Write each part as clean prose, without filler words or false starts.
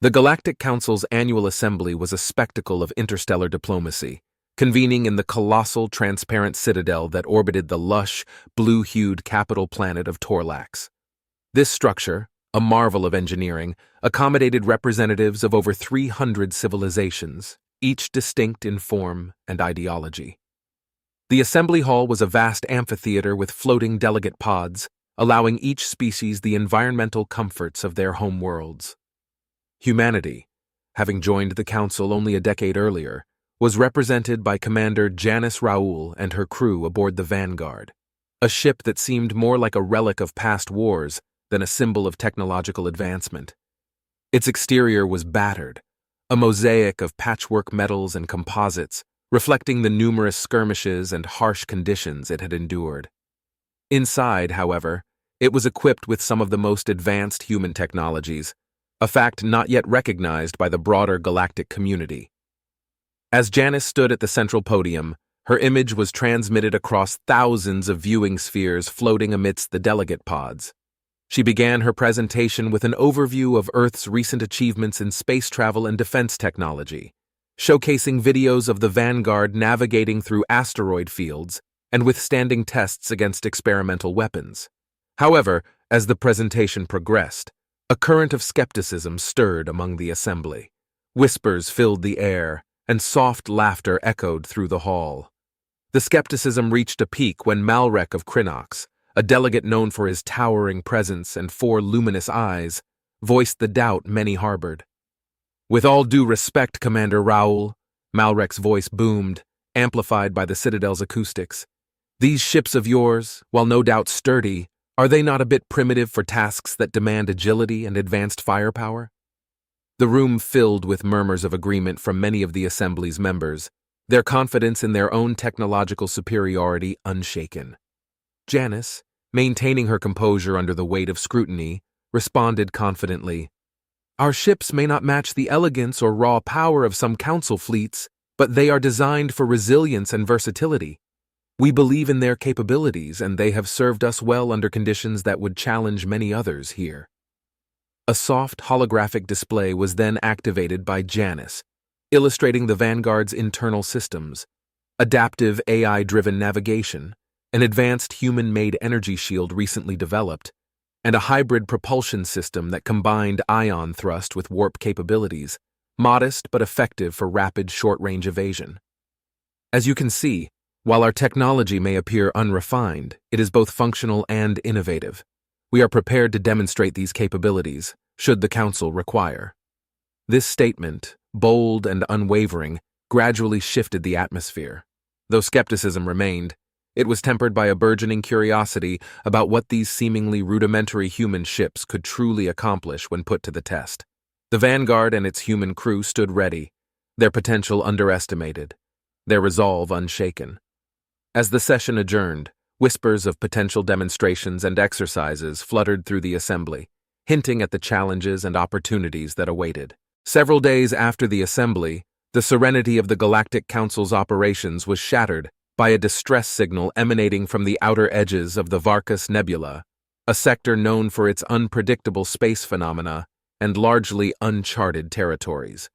The Galactic Council's annual assembly was a spectacle of interstellar diplomacy, convening in the colossal transparent citadel that orbited the lush, blue-hued capital planet of Torlax. This structure, a marvel of engineering, accommodated representatives of over 300 civilizations, each distinct in form and ideology. The assembly hall was a vast amphitheater with floating delegate pods, allowing each species the environmental comforts of their home worlds. Humanity, having joined the Council only a decade earlier, was represented by Commander Janice Raoul and her crew aboard the Vanguard, a ship that seemed more like a relic of past wars than a symbol of technological advancement. Its exterior was battered, a mosaic of patchwork metals and composites, reflecting the numerous skirmishes and harsh conditions it had endured. Inside, however, it was equipped with some of the most advanced human technologies, a fact not yet recognized by the broader galactic community. As Janice stood at the central podium, her image was transmitted across thousands of viewing spheres floating amidst the delegate pods. She began her presentation with an overview of Earth's recent achievements in space travel and defense technology, showcasing videos of the Vanguard navigating through asteroid fields and withstanding tests against experimental weapons. However, as the presentation progressed, a current of skepticism stirred among the assembly. Whispers filled the air, and soft laughter echoed through the hall. The skepticism reached a peak when Malrek of Krynox, a delegate known for his towering presence and 4 luminous eyes, voiced the doubt many harbored. "With all due respect, Commander Raoul," Malrek's voice boomed, amplified by the Citadel's acoustics. "These ships of yours, while no doubt sturdy, are they not a bit primitive for tasks that demand agility and advanced firepower?" The room filled with murmurs of agreement from many of the Assembly's members, their confidence in their own technological superiority unshaken. Janice, maintaining her composure under the weight of scrutiny, responded confidently, "Our ships may not match the elegance or raw power of some council fleets, but they are designed for resilience and versatility. We believe in their capabilities, and they have served us well under conditions that would challenge many others here." A soft holographic display was then activated by Janice, illustrating the Vanguard's internal systems, adaptive AI-driven navigation, an advanced human-made energy shield recently developed, and a hybrid propulsion system that combined ion thrust with warp capabilities, modest but effective for rapid short-range evasion. As you can see, while our technology may appear unrefined, it is both functional and innovative. We are prepared to demonstrate these capabilities, should the Council require. This statement, bold and unwavering, gradually shifted the atmosphere. Though skepticism remained, it was tempered by a burgeoning curiosity about what these seemingly rudimentary human ships could truly accomplish when put to the test. The Vanguard and its human crew stood ready, their potential underestimated, their resolve unshaken. As the session adjourned, whispers of potential demonstrations and exercises fluttered through the assembly, hinting at the challenges and opportunities that awaited. Several days after the assembly, the serenity of the Galactic Council's operations was shattered by a distress signal emanating from the outer edges of the Varkas Nebula, a sector known for its unpredictable space phenomena and largely uncharted territories.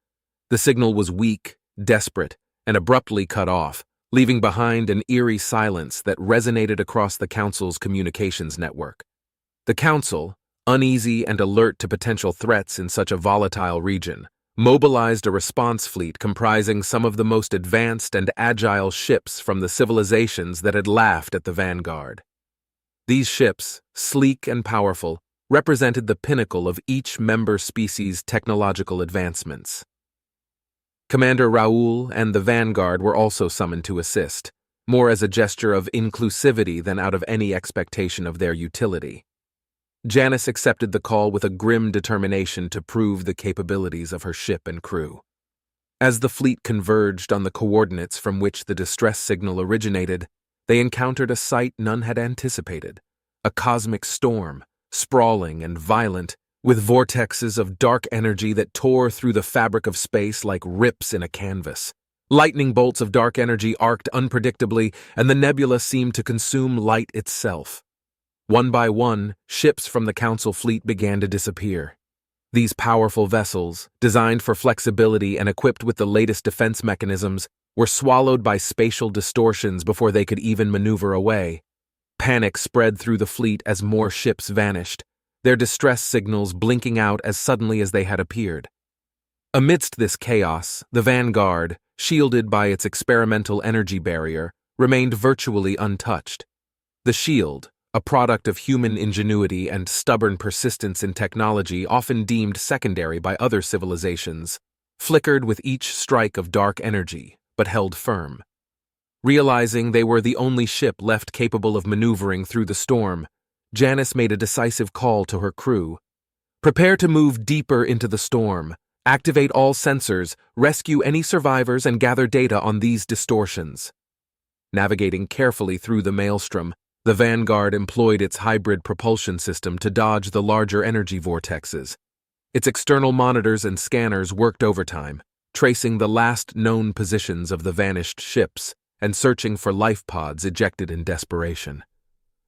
The signal was weak, desperate, and abruptly cut off, leaving behind an eerie silence that resonated across the Council's communications network. The Council, uneasy and alert to potential threats in such a volatile region, mobilized a response fleet comprising some of the most advanced and agile ships from the civilizations that had laughed at the Vanguard. These ships, sleek and powerful, represented the pinnacle of each member species' technological advancements. Commander Raoul and the Vanguard were also summoned to assist, more as a gesture of inclusivity than out of any expectation of their utility. Janice accepted the call with a grim determination to prove the capabilities of her ship and crew. As the fleet converged on the coordinates from which the distress signal originated, they encountered a sight none had anticipated: a cosmic storm, sprawling and violent, with vortexes of dark energy that tore through the fabric of space like rips in a canvas. Lightning bolts of dark energy arced unpredictably, and the nebula seemed to consume light itself. One by one, ships from the Council fleet began to disappear. These powerful vessels, designed for flexibility and equipped with the latest defense mechanisms, were swallowed by spatial distortions before they could even maneuver away. Panic spread through the fleet as more ships vanished, their distress signals blinking out as suddenly as they had appeared. Amidst this chaos, the Vanguard, shielded by its experimental energy barrier, remained virtually untouched. The shield, a product of human ingenuity and stubborn persistence in technology often deemed secondary by other civilizations, flickered with each strike of dark energy, but held firm. Realizing they were the only ship left capable of maneuvering through the storm, Janice made a decisive call to her crew. Prepare to move deeper into the storm, activate all sensors, rescue any survivors, and gather data on these distortions. Navigating carefully through the maelstrom, the Vanguard employed its hybrid propulsion system to dodge the larger energy vortexes. Its external monitors and scanners worked overtime, tracing the last known positions of the vanished ships and searching for life pods ejected in desperation.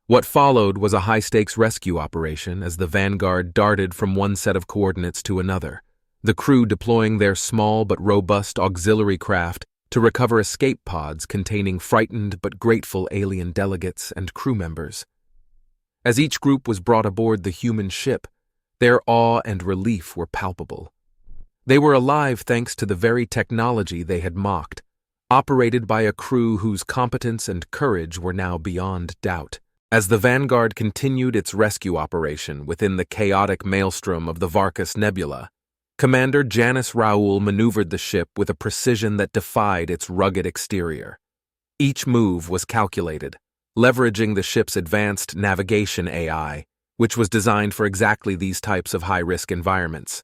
What followed was a high-stakes rescue operation as the Vanguard darted from one set of coordinates to another, the crew deploying their small but robust auxiliary craft to recover escape pods containing frightened but grateful alien delegates and crew members. As each group was brought aboard the human ship, their awe and relief were palpable. They were alive thanks to the very technology they had mocked, operated by a crew whose competence and courage were now beyond doubt. As the Vanguard continued its rescue operation within the chaotic maelstrom of the Varkas Nebula, Commander Janice Raoul maneuvered the ship with a precision that defied its rugged exterior. Each move was calculated, leveraging the ship's advanced navigation AI, which was designed for exactly these types of high-risk environments.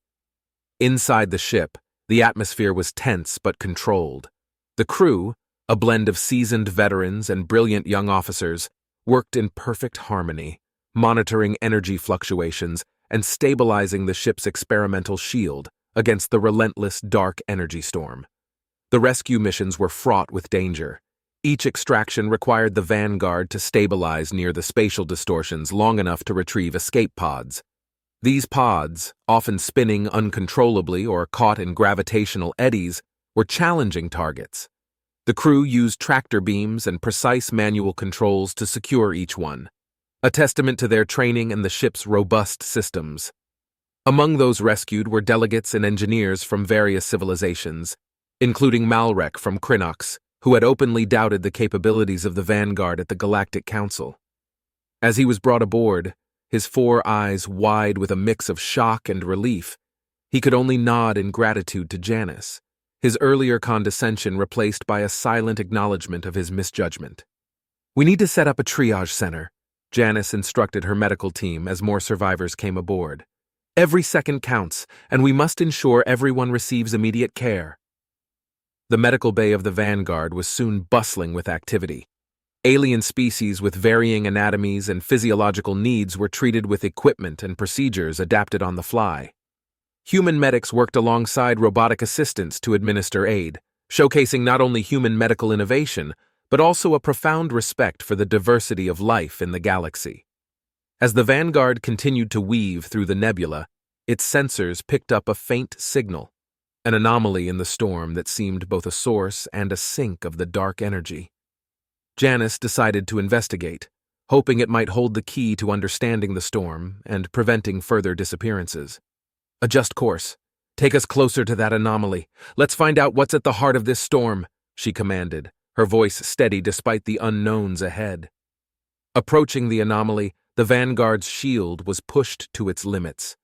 Inside the ship, the atmosphere was tense but controlled. The crew, a blend of seasoned veterans and brilliant young officers, worked in perfect harmony, monitoring energy fluctuations and stabilizing the ship's experimental shield against the relentless dark energy storm. The rescue missions were fraught with danger. Each extraction required the Vanguard to stabilize near the spatial distortions long enough to retrieve escape pods. These pods, often spinning uncontrollably or caught in gravitational eddies, were challenging targets. The crew used tractor beams and precise manual controls to secure each one, a testament to their training and the ship's robust systems. Among those rescued were delegates and engineers from various civilizations, including Malrek from Krynox, who had openly doubted the capabilities of the Vanguard at the Galactic Council. As he was brought aboard, his 4 eyes wide with a mix of shock and relief, he could only nod in gratitude to Janice, his earlier condescension replaced by a silent acknowledgement of his misjudgment. "We need to set up a triage center," Janice instructed her medical team as more survivors came aboard. "Every second counts, and we must ensure everyone receives immediate care." The medical bay of the Vanguard was soon bustling with activity. Alien species with varying anatomies and physiological needs were treated with equipment and procedures adapted on the fly. Human medics worked alongside robotic assistants to administer aid, showcasing not only human medical innovation, but also a profound respect for the diversity of life in the galaxy. As the Vanguard continued to weave through the nebula, its sensors picked up a faint signal, an anomaly in the storm that seemed both a source and a sink of the dark energy. Janice decided to investigate, hoping it might hold the key to understanding the storm and preventing further disappearances. "Adjust course. Take us closer to that anomaly. Let's find out what's at the heart of this storm," she commanded, her voice steady despite the unknowns ahead. Approaching the anomaly, the Vanguard's shield was pushed to its limits.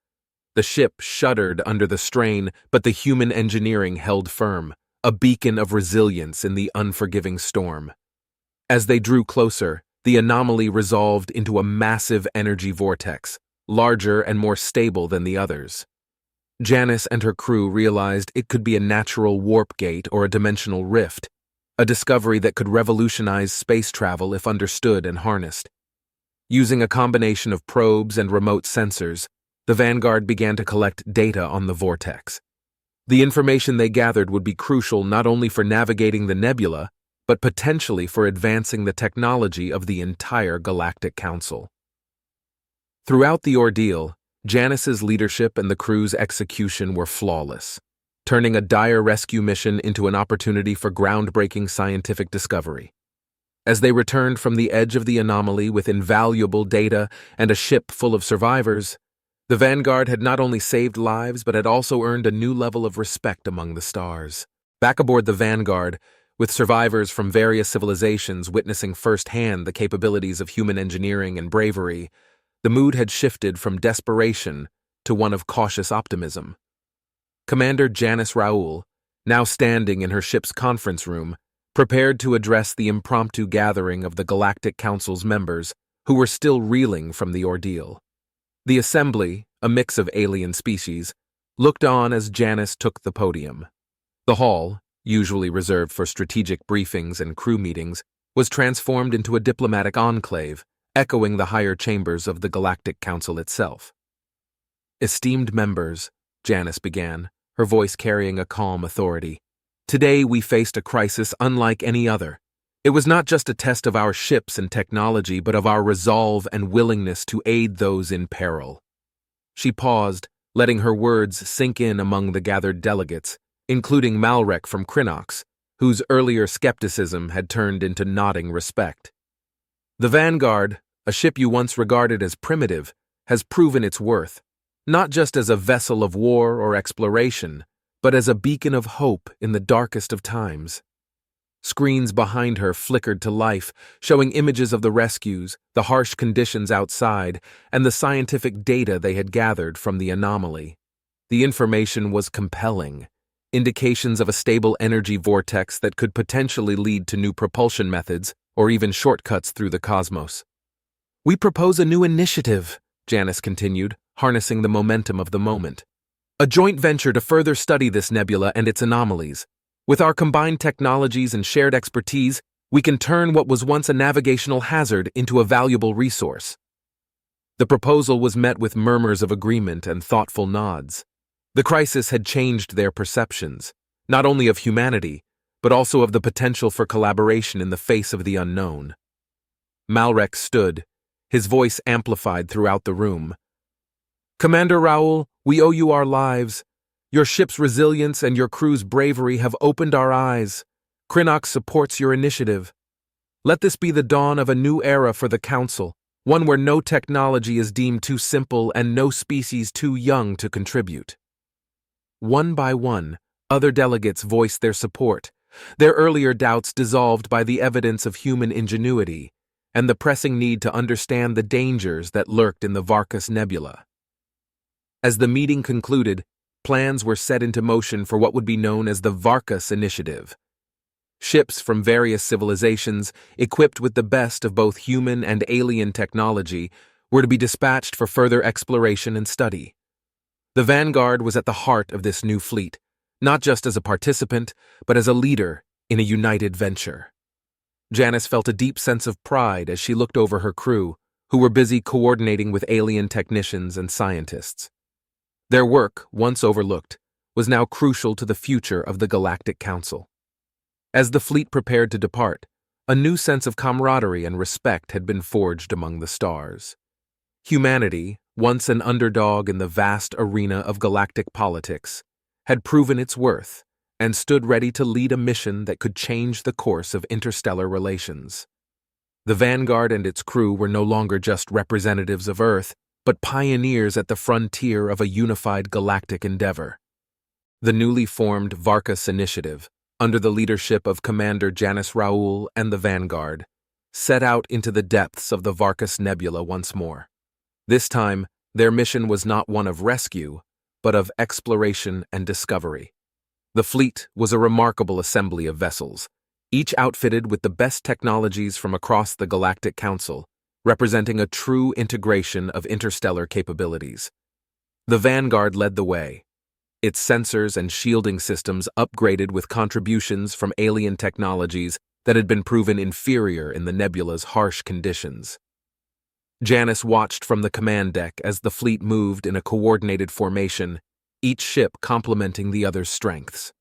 The ship shuddered under the strain, but the human engineering held firm, a beacon of resilience in the unforgiving storm. As they drew closer, the anomaly resolved into a massive energy vortex, larger and more stable than the others. Janice and her crew realized it could be a natural warp gate or a dimensional rift, a discovery that could revolutionize space travel if understood and harnessed. Using a combination of probes and remote sensors, the Vanguard began to collect data on the vortex. The information they gathered would be crucial not only for navigating the nebula, but potentially for advancing the technology of the entire Galactic Council. Throughout the ordeal, Janice's leadership and the crew's execution were flawless, turning a dire rescue mission into an opportunity for groundbreaking scientific discovery. As they returned from the edge of the anomaly with invaluable data and a ship full of survivors, the Vanguard had not only saved lives but had also earned a new level of respect among the stars. Back aboard the Vanguard, with survivors from various civilizations witnessing firsthand the capabilities of human engineering and bravery, the mood had shifted from desperation to one of cautious optimism. Commander Janice Raoul, now standing in her ship's conference room, prepared to address the impromptu gathering of the Galactic Council's members, who were still reeling from the ordeal. The Assembly, a mix of alien species, looked on as Janice took the podium. The hall, usually reserved for strategic briefings and crew meetings, was transformed into a diplomatic enclave, echoing the higher chambers of the Galactic Council itself. "Esteemed members," Janice began, her voice carrying a calm authority, "today we faced a crisis unlike any other. It was not just a test of our ships and technology, but of our resolve and willingness to aid those in peril." She paused, letting her words sink in among the gathered delegates, including Malrek from Krynox, whose earlier skepticism had turned into nodding respect. "The Vanguard, a ship you once regarded as primitive, has proven its worth, not just as a vessel of war or exploration, but as a beacon of hope in the darkest of times." Screens behind her flickered to life, showing images of the rescues, the harsh conditions outside, and the scientific data they had gathered from the anomaly. The information was compelling, indications of a stable energy vortex that could potentially lead to new propulsion methods or even shortcuts through the cosmos. "We propose a new initiative," Janice continued, harnessing the momentum of the moment. "A joint venture to further study this nebula and its anomalies. With our combined technologies and shared expertise, we can turn what was once a navigational hazard into a valuable resource." The proposal was met with murmurs of agreement and thoughtful nods. The crisis had changed their perceptions, not only of humanity, but also of the potential for collaboration in the face of the unknown. Malrek stood, his voice amplified throughout the room. "Commander Raoul, we owe you our lives. Your ship's resilience and your crew's bravery have opened our eyes. Krynox supports your initiative. Let this be the dawn of a new era for the Council, one where no technology is deemed too simple and no species too young to contribute." One by one, other delegates voiced their support, their earlier doubts dissolved by the evidence of human ingenuity and the pressing need to understand the dangers that lurked in the Varkas Nebula. As the meeting concluded, plans were set into motion for what would be known as the Varkas Initiative. Ships from various civilizations, equipped with the best of both human and alien technology, were to be dispatched for further exploration and study. The Vanguard was at the heart of this new fleet, not just as a participant, but as a leader in a united venture. Janice felt a deep sense of pride as she looked over her crew, who were busy coordinating with alien technicians and scientists. Their work, once overlooked, was now crucial to the future of the Galactic Council. As the fleet prepared to depart, a new sense of camaraderie and respect had been forged among the stars. Humanity, once an underdog in the vast arena of galactic politics, had proven its worth and stood ready to lead a mission that could change the course of interstellar relations. The Vanguard and its crew were no longer just representatives of Earth, but pioneers at the frontier of a unified galactic endeavor. The newly formed Varkas Initiative, under the leadership of Commander Janice Raoul and the Vanguard, set out into the depths of the Varkas Nebula once more. This time, their mission was not one of rescue, but of exploration and discovery. The fleet was a remarkable assembly of vessels, each outfitted with the best technologies from across the Galactic Council, representing a true integration of interstellar capabilities. The Vanguard led the way, its sensors and shielding systems upgraded with contributions from alien technologies that had been proven inferior in the nebula's harsh conditions. Janice watched from the command deck as the fleet moved in a coordinated formation, each ship complementing the other's strengths.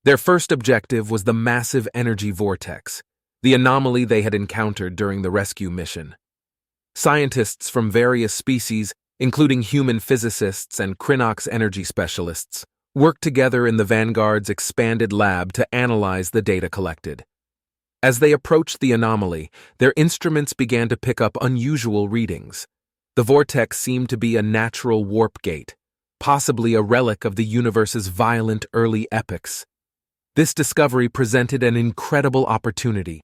Their first objective was the massive energy vortex, the anomaly they had encountered during the rescue mission. Scientists from various species including human physicists and Krynox energy specialists, worked together in the Vanguard's expanded lab to analyze the data collected. As they approached the anomaly, their instruments began to pick up unusual readings. The vortex seemed to be a natural warp gate, possibly a relic of the universe's violent early epochs. This discovery presented an incredible opportunity.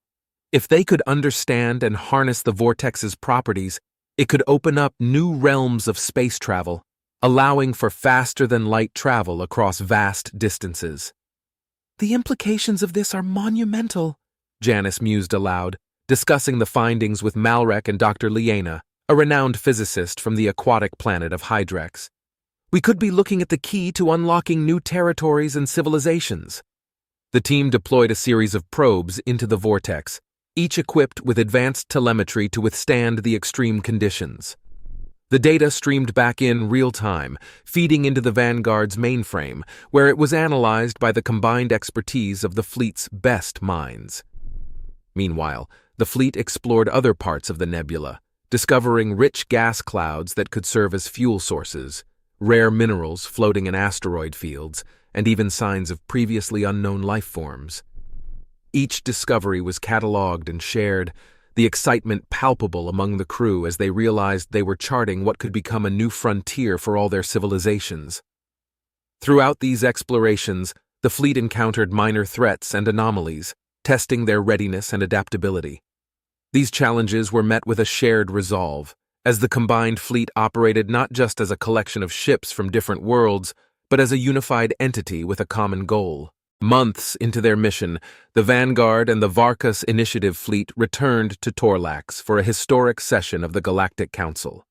If they could understand and harness the vortex's properties, it could open up new realms of space travel, allowing for faster-than-light travel across vast distances. "The implications of this are monumental," Janice mused aloud, discussing the findings with Malrek and Dr. Liena, a renowned physicist from the aquatic planet of Hydrex. "We could be looking at the key to unlocking new territories and civilizations." The team deployed a series of probes into the vortex, each equipped with advanced telemetry to withstand the extreme conditions. The data streamed back in real time, feeding into the Vanguard's mainframe, where it was analyzed by the combined expertise of the fleet's best minds. Meanwhile, the fleet explored other parts of the nebula, discovering rich gas clouds that could serve as fuel sources, rare minerals floating in asteroid fields, and even signs of previously unknown life forms. Each discovery was catalogued and shared, the excitement palpable among the crew as they realized they were charting what could become a new frontier for all their civilizations. Throughout these explorations, the fleet encountered minor threats and anomalies, testing their readiness and adaptability. These challenges were met with a shared resolve, as the combined fleet operated not just as a collection of ships from different worlds, but as a unified entity with a common goal. Months into their mission, the Vanguard and the Varkas Initiative fleet returned to Torlax for a historic session of the Galactic Council.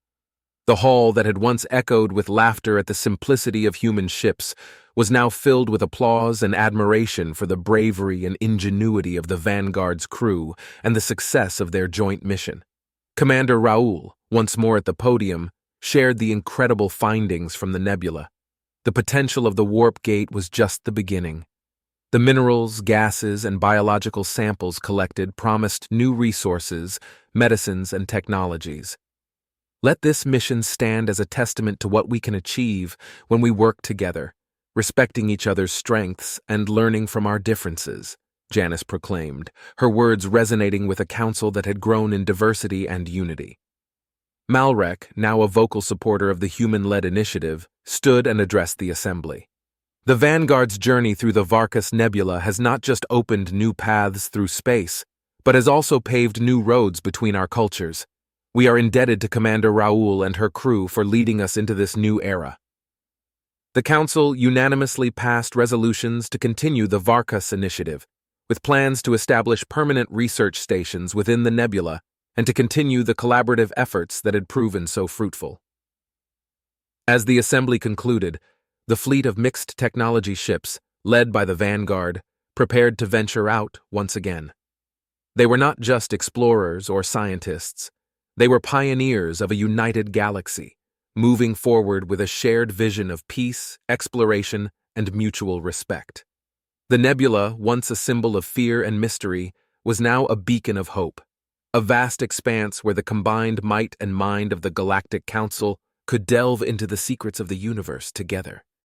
The hall that had once echoed with laughter at the simplicity of human ships was now filled with applause and admiration for the bravery and ingenuity of the Vanguard's crew and the success of their joint mission. Commander Raoul, once more at the podium, shared the incredible findings from the nebula. The potential of the warp gate was just the beginning. The minerals, gases, and biological samples collected promised new resources, medicines, and technologies. Let this mission stand as a testament to what we can achieve when we work together, respecting each other's strengths and learning from our differences, Janice proclaimed, her words resonating with a council that had grown in diversity and unity. Malrek, now a vocal supporter of the human-led initiative, stood and addressed the assembly. The Vanguard's journey through the Varkas Nebula has not just opened new paths through space, but has also paved new roads between our cultures. We are indebted to Commander Raoul and her crew for leading us into this new era. The Council unanimously passed resolutions to continue the Varkas initiative, with plans to establish permanent research stations within the nebula and to continue the collaborative efforts that had proven so fruitful. As the assembly concluded, the fleet of mixed technology ships, led by the Vanguard, prepared to venture out once again. They were not just explorers or scientists. They were pioneers of a united galaxy, moving forward with a shared vision of peace, exploration, and mutual respect. The nebula, once a symbol of fear and mystery, was now a beacon of hope, a vast expanse where the combined might and mind of the Galactic Council could delve into the secrets of the universe together.